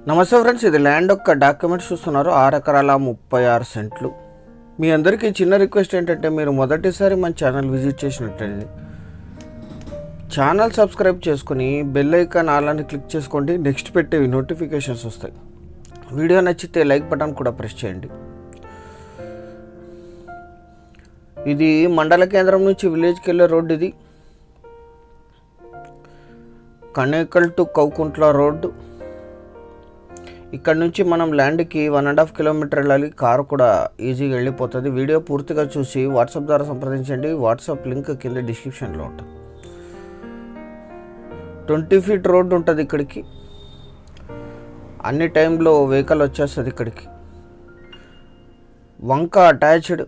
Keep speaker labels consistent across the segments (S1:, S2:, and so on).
S1: నమస్తే ఫ్రెండ్స్, ఇది ల్యాండ్ యొక్క డాక్యుమెంట్స్ చూస్తున్నారు. 6 ఎకరాల 36 సెంట్లు. మీ అందరికీ చిన్న రిక్వెస్ట్ ఏంటంటే, మీరు మొదటిసారి మన ఛానల్ విజిట్ చేసినట్లయితే ఛానల్ సబ్స్క్రైబ్ చేసుకుని బెల్ ఐకాన్ అలానే క్లిక్ చేసుకోండి. నెక్స్ట్ పెట్టేవి నోటిఫికేషన్స్ వస్తాయి. వీడియో నచ్చితే లైక్ బటన్ కూడా ప్రెస్ చేయండి. ఇది మండల కేంద్రం నుంచి విలేజ్కి వెళ్ళే రోడ్డు. ఇది కనేకల్ టు కౌకుంట్ల రోడ్డు. ఇక్కడ నుంచి మనం ల్యాండ్కి 1.5 కిలోమీటర్ వెళ్ళాలి. కారు కూడా ఈజీగా వెళ్ళిపోతుంది. వీడియో పూర్తిగా చూసి వాట్సాప్ ద్వారా సంప్రదించండి. వాట్సాప్ లింక్ కింద డిస్క్రిప్షన్లో ఉంటుంది. 20 ఫీట్ రోడ్డు ఉంటుంది ఇక్కడికి. అన్ని టైంలో వెహికల్ వచ్చేస్తుంది ఇక్కడికి. వంక అటాచ్డ్.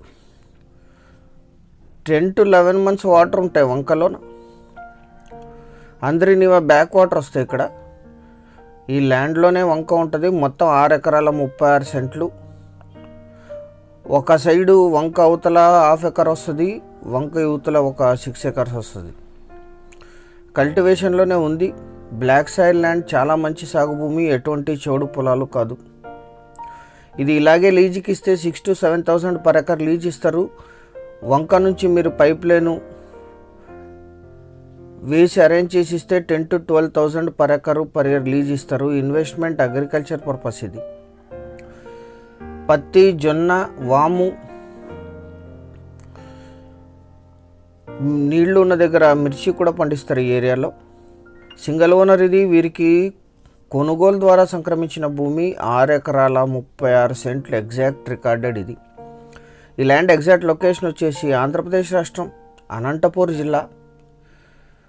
S1: 10 to 11 months వాటర్ ఉంటాయి వంకలోన. అందరినీ బ్యాక్ వాటర్ వస్తాయి ఇక్కడ. ఈ ల్యాండ్లోనే వంక ఉంటుంది. మొత్తం 6 ఎకరాల 36 సెంట్లు. ఒక సైడు వంక అవతల 1/2 ఎకర్ వస్తుంది, వంక యువతల ఒక 6 acres వస్తుంది. కల్టివేషన్లోనే ఉంది. బ్లాక్ సాయిల్ ల్యాండ్, చాలా మంచి సాగు భూమి, ఎటువంటి చౌడు పొలాలు కాదు. ఇది ఇలాగే లీజుకి ఇస్తే 6,000 to 7,000 per acre లీజ్ ఇస్తారు. వంక నుంచి మీరు పైప్ లైను వేసి అరేంజ్ చేసి ఇస్తే 10,000 to 12,000 per acre per year lease ఇస్తారు. Investment agriculture purpose. ఇది పత్తి, జొన్న, వాము, నీళ్లు ఉన్న దగ్గర మిర్చి కూడా పండిస్తారు ఈ ఏరియాలో. సింగిల్ ఓనర్ ఇది. వీరికి కొనుగోలు ద్వారా సంక్రమించిన భూమి 6 ఎకరాల 36 సెంట్లు. ఎగ్జాక్ట్ రికార్డెడ్ ఇది. ఈ ల్యాండ్ ఎగ్జాక్ట్ లొకేషన్ వచ్చేసి ఆంధ్రప్రదేశ్ రాష్ట్రం, అనంతపూర్ జిల్లా,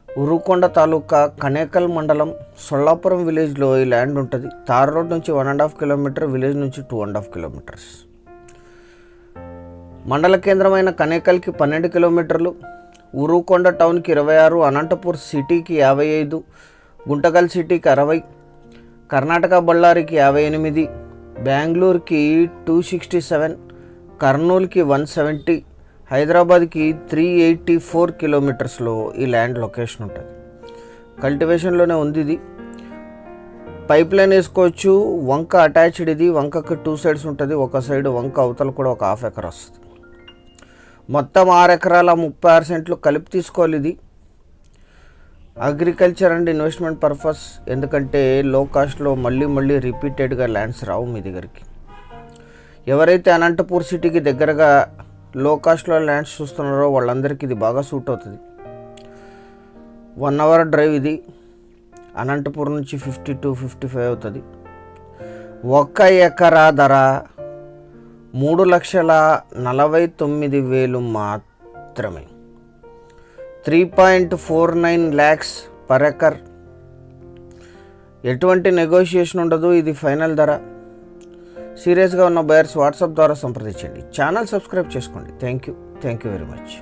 S1: ఉరుకొండ తాలూకా, కనేకల్ మండలం, సొల్లాపురం విలేజ్లో ఈ ల్యాండ్ ఉంటుంది. తార్ రోడ్ నుంచి 1.5 కిలోమీటర్, విలేజ్ నుంచి 2.5 కిలోమీటర్స్. మండల కేంద్రమైన కనేకల్కి 12 కిలోమీటర్లు, ఉరుకొండ టౌన్కి 26, అనంతపూర్ సిటీకి 55, గుంటకల్ సిటీకి 60, కర్ణాటక బళ్ళారికి 58, బెంగళూరుకి 267, కర్నూలుకి 170, హైదరాబాద్కి 384 కిలోమీటర్స్లో ఈ ల్యాండ్ లొకేషన్ ఉంటుంది. కల్టివేషన్లోనే ఉంది ఇది. పైప్ లైన్ వేసుకోవచ్చు. వంక అటాచ్డ్ ఇది. వంకకి 2 sides ఉంటుంది. ఒక సైడ్ వంక అవతల కూడా ఒక 1/2 ఎకర్ వస్తుంది. మొత్తం 6 ఎకరాల 36 సెంట్లు కలిపి తీసుకోవాలి. ఇది అగ్రికల్చర్ అండ్ ఇన్వెస్ట్మెంట్ పర్పస్. ఎందుకంటే లో కాస్ట్లో మళ్ళీ రిపీటెడ్గా ల్యాండ్స్ రావు మీ దగ్గరికి. ఎవరైతే అనంతపూర్ సిటీకి దగ్గరగా లో కాస్ట్లో ల్యాండ్స్ చూస్తున్నారో వాళ్ళందరికీ ఇది బాగా సూట్ అవుతుంది. 1 hour డ్రైవ్ ఇది. అనంతపూర్ నుంచి 50 to 55 అవుతుంది. 1 ఎకరా ధర 3,49,000 మాత్రమే. 3.49 lakhs per acre. ఎటువంటి నెగోషియేషన్ ఉండదు. ఇది ఫైనల్ ధర. సీరియస్గా ఉన్న బయర్స్ వాట్సాప్ ద్వారా సంప్రదించండి. ఛానల్ సబ్స్క్రైబ్ చేసుకోండి. Thank you very much.